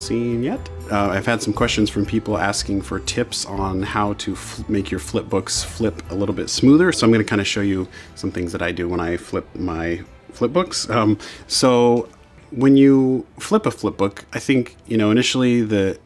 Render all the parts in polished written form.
seen yet. I've had some questions from people asking for tips on how to make your flip books flip a little bit smoother. So I'm going to kind of show you some things that I do when I flip my flip books. So when you flip a flip book, I think, initially the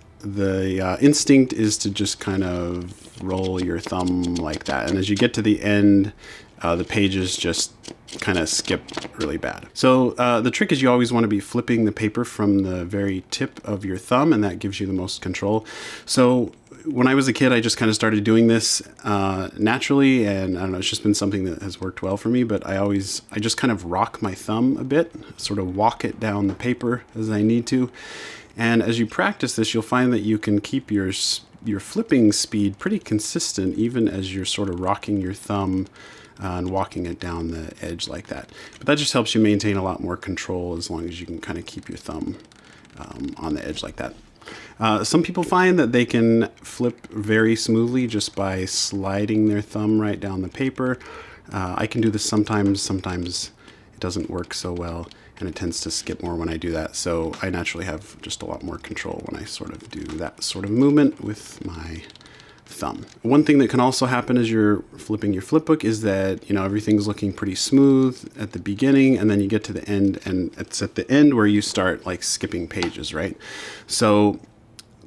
instinct is to just kind of roll your thumb like that. And as you get to the end, the pages just kind of skip really bad. So the trick is you always want to be flipping the paper from the very tip of your thumb, and that gives you the most control. So when I was a kid, I just kind of started doing this naturally, and I don't know, it's just been something that has worked well for me, but I just kind of rock my thumb a bit, sort of walk it down the paper as I need to. And as you practice this, you'll find that you can keep your flipping speed pretty consistent, even as you're sort of rocking your thumb and walking it down the edge like that. But that just helps you maintain a lot more control as long as you can kind of keep your thumb on the edge like that. Some people find that they can flip very smoothly just by sliding their thumb right down the paper. I can do this sometimes it doesn't work so well, and it tends to skip more when I do that. So I naturally have just a lot more control when I sort of do that sort of movement with my thumb. One thing that can also happen as you're flipping your flip book is that, everything's looking pretty smooth at the beginning, and then you get to the end, and it's at the end where you start like skipping pages, right? So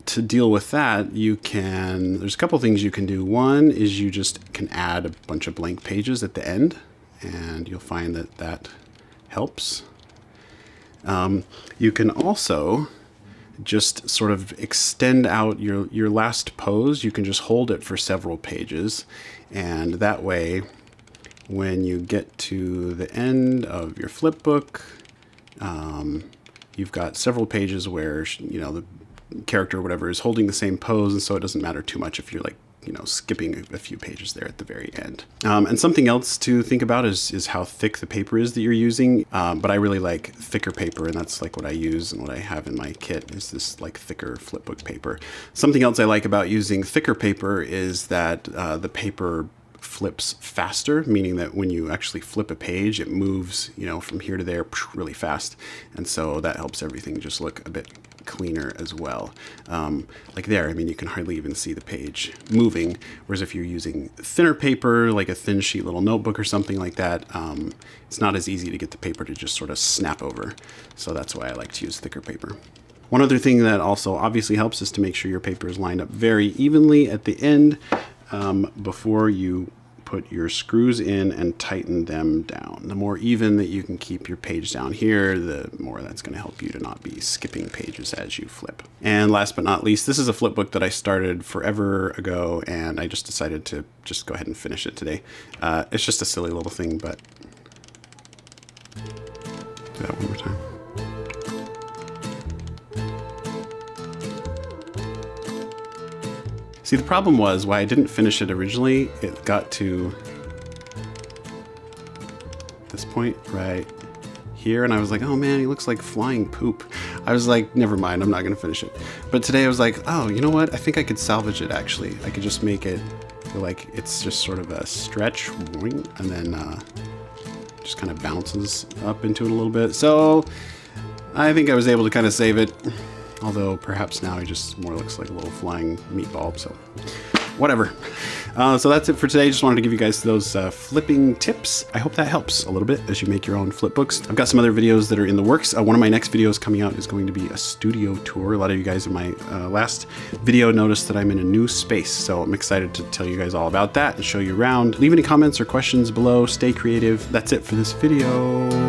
to deal with that, there's a couple things you can do. One is you just can add a bunch of blank pages at the end, and you'll find that helps. You can also just sort of extend out your last pose. You can just hold it for several pages, and that way when you get to the end of your flip book, you've got several pages where the character or whatever is holding the same pose, and so it doesn't matter too much if you're like skipping a few pages there at the very end. And something else to think about is how thick the paper is that you're using. But I really like thicker paper, and that's like what I use and what I have in my kit is this like thicker flipbook paper. Something else I like about using thicker paper is that the paper flips faster, meaning that when you actually flip a page, it moves, from here to there really fast. And so that helps everything just look a bit cleaner as well. Like there, you can hardly even see the page moving. Whereas if you're using thinner paper, like a thin sheet little notebook or something like that, it's not as easy to get the paper to just sort of snap over. So that's why I like to use thicker paper. One other thing that also obviously helps is to make sure your paper is lined up very evenly at the end before you put your screws in and tighten them down. The more even that you can keep your page down here, the more that's going to help you to not be skipping pages as you flip. And last but not least, this is a flip book that I started forever ago, and I just decided to just go ahead and finish it today. It's just a silly little thing, but do that one more time. See, the problem was why I didn't finish it originally. It got to this point right here, and I was like, oh man, he looks like flying poop. I was like, never mind, I'm not going to finish it. But today I was like, oh, you know what? I think I could salvage it actually. I could just make it feel like it's just sort of a stretch, and then just kind of bounces up into it a little bit. So I think I was able to kind of save it. Although perhaps now he just more looks like a little flying meatball, so whatever. So that's it for today. Just wanted to give you guys those flipping tips. I hope that helps a little bit as you make your own flip books. I've got some other videos that are in the works. One of my next videos coming out is going to be a studio tour. A lot of you guys in my last video noticed that I'm in a new space, so I'm excited to tell you guys all about that and show you around. Leave any comments or questions below. Stay creative. That's it for this video.